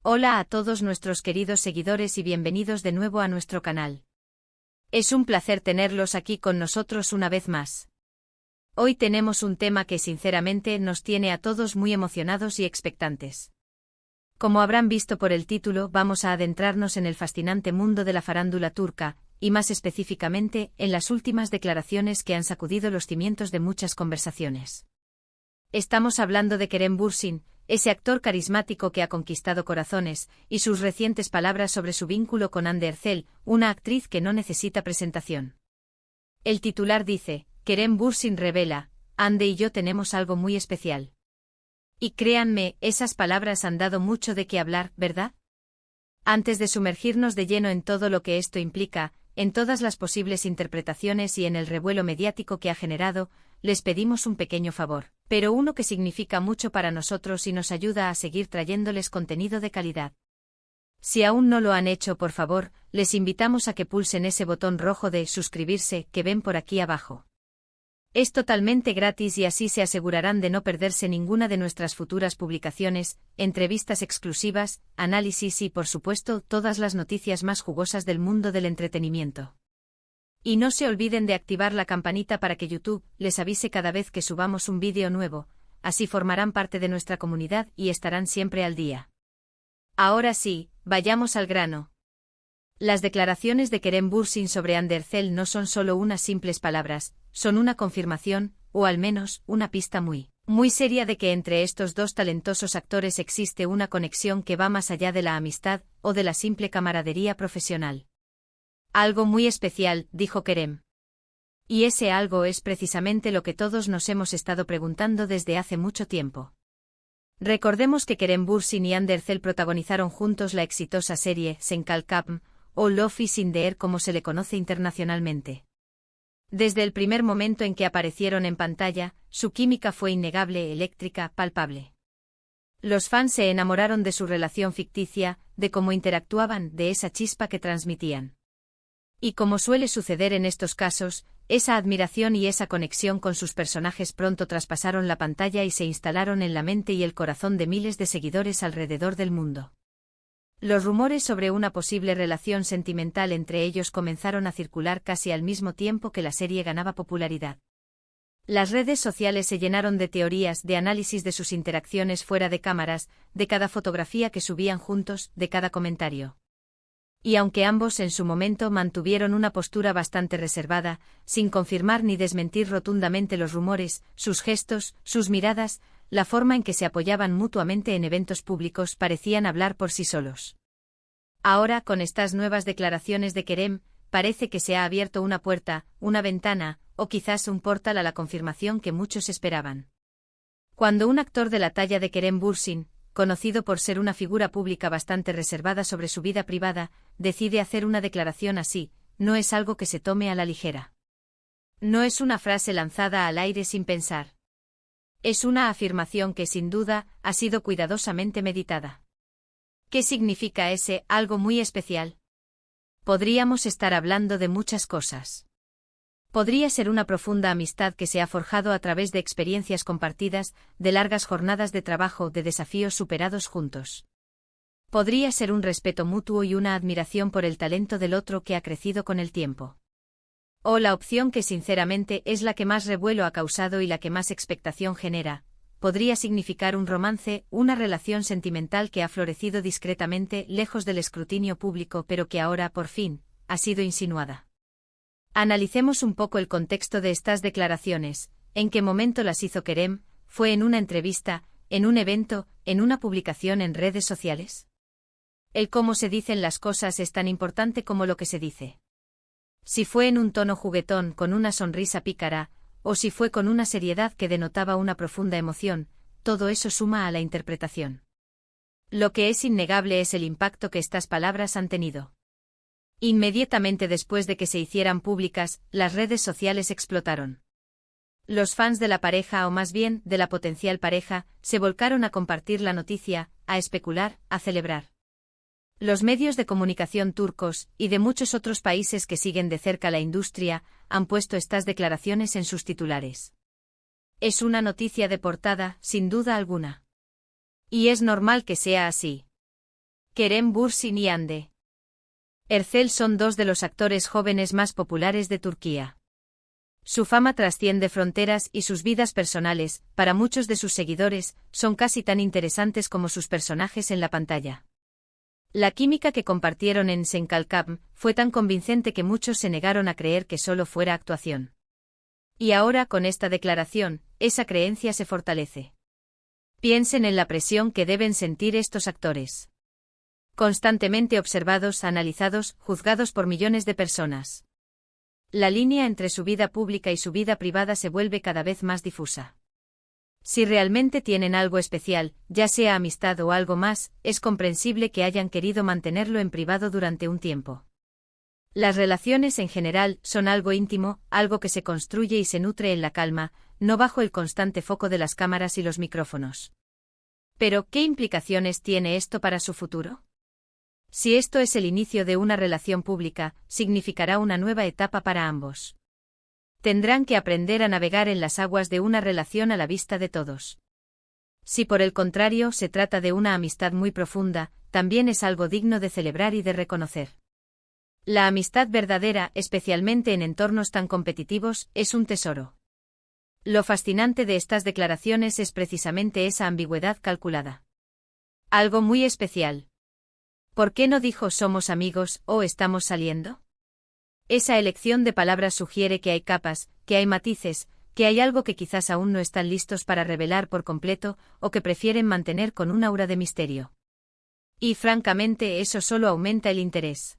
Hola a todos nuestros queridos seguidores y bienvenidos de nuevo a nuestro canal. Es un placer tenerlos aquí con nosotros una vez más. Hoy tenemos un tema que sinceramente nos tiene a todos muy emocionados y expectantes. Como habrán visto por el título, vamos a adentrarnos en el fascinante mundo de la farándula turca, y más específicamente, en las últimas declaraciones que han sacudido los cimientos de muchas conversaciones. Estamos hablando de Kerem Bürsin, ese actor carismático que ha conquistado corazones, y sus recientes palabras sobre su vínculo con Hande Erçel, una actriz que no necesita presentación. El titular dice: Kerem Bürsin revela, Hande y yo tenemos algo muy especial. Y créanme, esas palabras han dado mucho de qué hablar, ¿verdad? Antes de sumergirnos de lleno en todo lo que esto implica, en todas las posibles interpretaciones y en el revuelo mediático que ha generado, les pedimos un pequeño favor, pero uno que significa mucho para nosotros y nos ayuda a seguir trayéndoles contenido de calidad. Si aún no lo han hecho, por favor, les invitamos a que pulsen ese botón rojo de suscribirse que ven por aquí abajo. Es totalmente gratis y así se asegurarán de no perderse ninguna de nuestras futuras publicaciones, entrevistas exclusivas, análisis y, por supuesto, todas las noticias más jugosas del mundo del entretenimiento. Y no se olviden de activar la campanita para que YouTube les avise cada vez que subamos un vídeo nuevo, así formarán parte de nuestra comunidad y estarán siempre al día. Ahora sí, vayamos al grano. Las declaraciones de Kerem Bürsin sobre Hande Erçel no son solo unas simples palabras, son una confirmación, o al menos, una pista muy seria de que entre estos dos talentosos actores existe una conexión que va más allá de la amistad o de la simple camaradería profesional. Algo muy especial, dijo Kerem. Y ese algo es precisamente lo que todos nos hemos estado preguntando desde hace mucho tiempo. Recordemos que Kerem Bürsin y Hande Erçel protagonizaron juntos la exitosa serie Sen Kalkapm, o Love is in the Air como se le conoce internacionalmente. Desde el primer momento en que aparecieron en pantalla, su química fue innegable, eléctrica, palpable. Los fans se enamoraron de su relación ficticia, de cómo interactuaban, de esa chispa que transmitían. Y como suele suceder en estos casos, esa admiración y esa conexión con sus personajes pronto traspasaron la pantalla y se instalaron en la mente y el corazón de miles de seguidores alrededor del mundo. Los rumores sobre una posible relación sentimental entre ellos comenzaron a circular casi al mismo tiempo que la serie ganaba popularidad. Las redes sociales se llenaron de teorías, de análisis de sus interacciones fuera de cámaras, de cada fotografía que subían juntos, de cada comentario. Y aunque ambos en su momento mantuvieron una postura bastante reservada, sin confirmar ni desmentir rotundamente los rumores, sus gestos, sus miradas, la forma en que se apoyaban mutuamente en eventos públicos parecían hablar por sí solos. Ahora, con estas nuevas declaraciones de Kerem, parece que se ha abierto una puerta, una ventana, o quizás un portal a la confirmación que muchos esperaban. Cuando un actor de la talla de Kerem Bürsin, conocido por ser una figura pública bastante reservada sobre su vida privada, decide hacer una declaración así, no es algo que se tome a la ligera. No es una frase lanzada al aire sin pensar. Es una afirmación que sin duda ha sido cuidadosamente meditada. ¿Qué significa ese algo muy especial? Podríamos estar hablando de muchas cosas. Podría ser una profunda amistad que se ha forjado a través de experiencias compartidas, de largas jornadas de trabajo, de desafíos superados juntos. Podría ser un respeto mutuo y una admiración por el talento del otro que ha crecido con el tiempo. O la opción que sinceramente es la que más revuelo ha causado y la que más expectación genera, podría significar un romance, una relación sentimental que ha florecido discretamente lejos del escrutinio público pero que ahora, por fin, ha sido insinuada. Analicemos un poco el contexto de estas declaraciones, en qué momento las hizo Kerem, fue en una entrevista, en un evento, en una publicación en redes sociales. El cómo se dicen las cosas es tan importante como lo que se dice. Si fue en un tono juguetón con una sonrisa pícara, o si fue con una seriedad que denotaba una profunda emoción, todo eso suma a la interpretación. Lo que es innegable es el impacto que estas palabras han tenido. Inmediatamente después de que se hicieran públicas, las redes sociales explotaron. Los fans de la pareja o más bien, de la potencial pareja, se volcaron a compartir la noticia, a especular, a celebrar. Los medios de comunicación turcos, y de muchos otros países que siguen de cerca la industria, han puesto estas declaraciones en sus titulares. Es una noticia de portada, sin duda alguna. Y es normal que sea así. Kerem Bürsin y Hande Erçel son dos de los actores jóvenes más populares de Turquía. Su fama trasciende fronteras y sus vidas personales, para muchos de sus seguidores, son casi tan interesantes como sus personajes en la pantalla. La química que compartieron en Senkalkam fue tan convincente que muchos se negaron a creer que solo fuera actuación. Y ahora, con esta declaración, esa creencia se fortalece. Piensen en la presión que deben sentir estos actores. Constantemente observados, analizados, juzgados por millones de personas. La línea entre su vida pública y su vida privada se vuelve cada vez más difusa. Si realmente tienen algo especial, ya sea amistad o algo más, es comprensible que hayan querido mantenerlo en privado durante un tiempo. Las relaciones en general son algo íntimo, algo que se construye y se nutre en la calma, no bajo el constante foco de las cámaras y los micrófonos. Pero, ¿qué implicaciones tiene esto para su futuro? Si esto es el inicio de una relación pública, significará una nueva etapa para ambos. Tendrán que aprender a navegar en las aguas de una relación a la vista de todos. Si por el contrario se trata de una amistad muy profunda, también es algo digno de celebrar y de reconocer. La amistad verdadera, especialmente en entornos tan competitivos, es un tesoro. Lo fascinante de estas declaraciones es precisamente esa ambigüedad calculada. Algo muy especial. ¿Por qué no dijo somos amigos o estamos saliendo? Esa elección de palabras sugiere que hay capas, que hay matices, que hay algo que quizás aún no están listos para revelar por completo o que prefieren mantener con un aura de misterio. Y francamente eso solo aumenta el interés.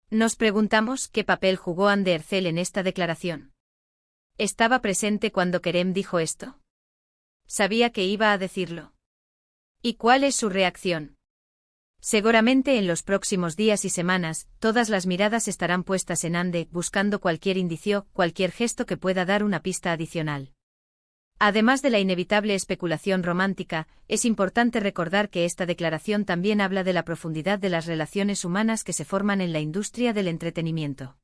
Nos preguntamos qué papel jugó Hande Erçel en esta declaración. ¿Estaba presente cuando Kerem dijo esto? ¿Sabía que iba a decirlo? ¿Y cuál es su reacción? Seguramente en los próximos días y semanas, todas las miradas estarán puestas en Hande, buscando cualquier indicio, cualquier gesto que pueda dar una pista adicional. Además de la inevitable especulación romántica, es importante recordar que esta declaración también habla de la profundidad de las relaciones humanas que se forman en la industria del entretenimiento.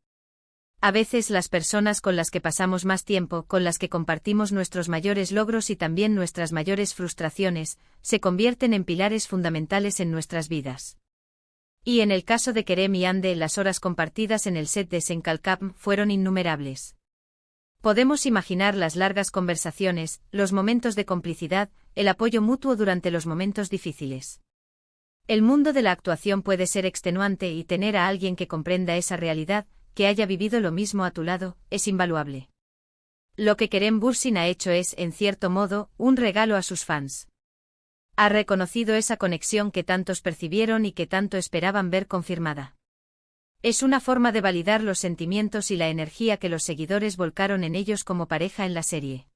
A veces las personas con las que pasamos más tiempo, con las que compartimos nuestros mayores logros y también nuestras mayores frustraciones, se convierten en pilares fundamentales en nuestras vidas. Y en el caso de Kerem y Hande, las horas compartidas en el set de Senkalkam fueron innumerables. Podemos imaginar las largas conversaciones, los momentos de complicidad, el apoyo mutuo durante los momentos difíciles. El mundo de la actuación puede ser extenuante y tener a alguien que comprenda esa realidad, que haya vivido lo mismo a tu lado, es invaluable. Lo que Kerem Bürsin ha hecho es, en cierto modo, un regalo a sus fans. Ha reconocido esa conexión que tantos percibieron y que tanto esperaban ver confirmada. Es una forma de validar los sentimientos y la energía que los seguidores volcaron en ellos como pareja en la serie.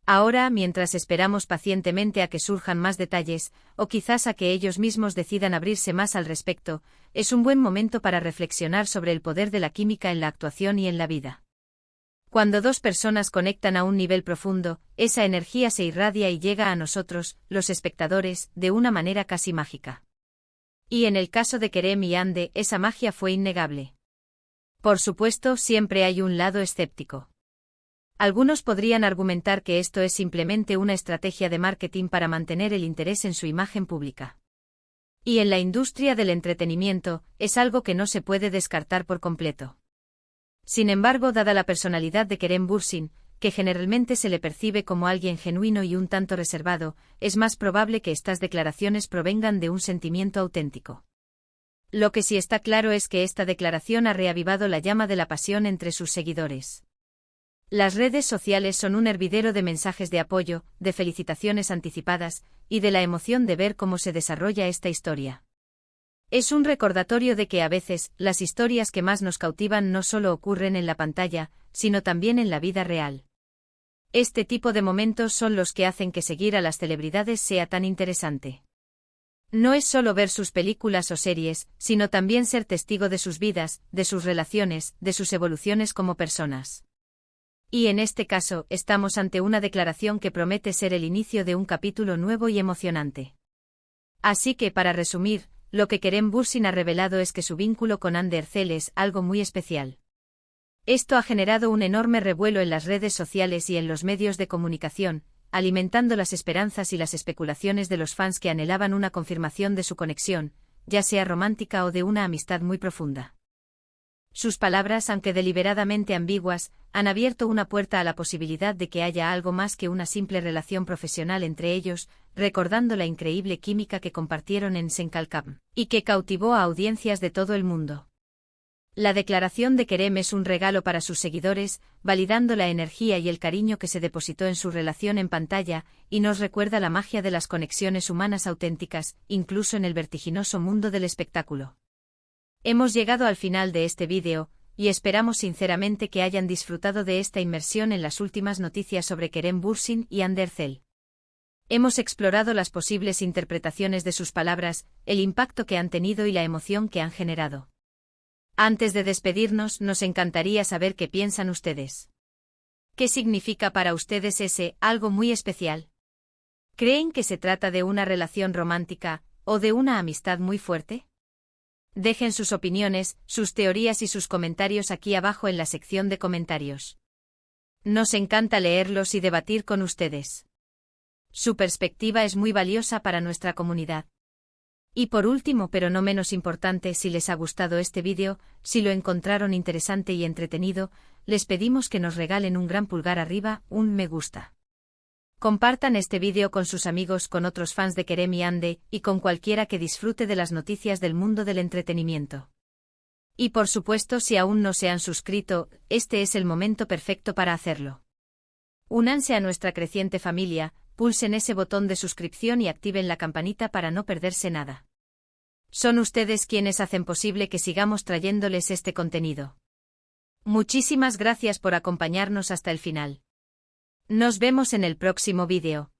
Ahora, mientras esperamos pacientemente a que surjan más detalles, o quizás a que ellos mismos decidan abrirse más al respecto, es un buen momento para reflexionar sobre el poder de la química en la actuación y en la vida. Cuando dos personas conectan a un nivel profundo, esa energía se irradia y llega a nosotros, los espectadores, de una manera casi mágica. Y en el caso de Kerem y Hande, esa magia fue innegable. Por supuesto, siempre hay un lado escéptico. Algunos podrían argumentar que esto es simplemente una estrategia de marketing para mantener el interés en su imagen pública. Y en la industria del entretenimiento, es algo que no se puede descartar por completo. Sin embargo, dada la personalidad de Kerem Bürsin, que generalmente se le percibe como alguien genuino y un tanto reservado, es más probable que estas declaraciones provengan de un sentimiento auténtico. Lo que sí está claro es que esta declaración ha reavivado la llama de la pasión entre sus seguidores. Las redes sociales son un hervidero de mensajes de apoyo, de felicitaciones anticipadas, y de la emoción de ver cómo se desarrolla esta historia. Es un recordatorio de que a veces, las historias que más nos cautivan no solo ocurren en la pantalla, sino también en la vida real. Este tipo de momentos son los que hacen que seguir a las celebridades sea tan interesante. No es solo ver sus películas o series, sino también ser testigo de sus vidas, de sus relaciones, de sus evoluciones como personas. Y en este caso, estamos ante una declaración que promete ser el inicio de un capítulo nuevo y emocionante. Así que, para resumir, lo que Kerem Bürsin ha revelado es que su vínculo con Hande Erçel es algo muy especial. Esto ha generado un enorme revuelo en las redes sociales y en los medios de comunicación, alimentando las esperanzas y las especulaciones de los fans que anhelaban una confirmación de su conexión, ya sea romántica o de una amistad muy profunda. Sus palabras, aunque deliberadamente ambiguas, han abierto una puerta a la posibilidad de que haya algo más que una simple relación profesional entre ellos, recordando la increíble química que compartieron en Senkalkam, y que cautivó a audiencias de todo el mundo. La declaración de Kerem es un regalo para sus seguidores, validando la energía y el cariño que se depositó en su relación en pantalla, y nos recuerda la magia de las conexiones humanas auténticas, incluso en el vertiginoso mundo del espectáculo. Hemos llegado al final de este vídeo, y esperamos sinceramente que hayan disfrutado de esta inmersión en las últimas noticias sobre Kerem Bürsin y Hande Erçel. Hemos explorado las posibles interpretaciones de sus palabras, el impacto que han tenido y la emoción que han generado. Antes de despedirnos, nos encantaría saber qué piensan ustedes. ¿Qué significa para ustedes ese algo muy especial? ¿Creen que se trata de una relación romántica, o de una amistad muy fuerte? Dejen sus opiniones, sus teorías y sus comentarios aquí abajo en la sección de comentarios. Nos encanta leerlos y debatir con ustedes. Su perspectiva es muy valiosa para nuestra comunidad. Y por último, pero no menos importante, si les ha gustado este vídeo, si lo encontraron interesante y entretenido, les pedimos que nos regalen un gran pulgar arriba, un me gusta. Compartan este vídeo con sus amigos, con otros fans de Kerem y Hande, y con cualquiera que disfrute de las noticias del mundo del entretenimiento. Y por supuesto, si aún no se han suscrito, este es el momento perfecto para hacerlo. Únanse a nuestra creciente familia, pulsen ese botón de suscripción y activen la campanita para no perderse nada. Son ustedes quienes hacen posible que sigamos trayéndoles este contenido. Muchísimas gracias por acompañarnos hasta el final. Nos vemos en el próximo vídeo.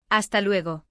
Hasta luego.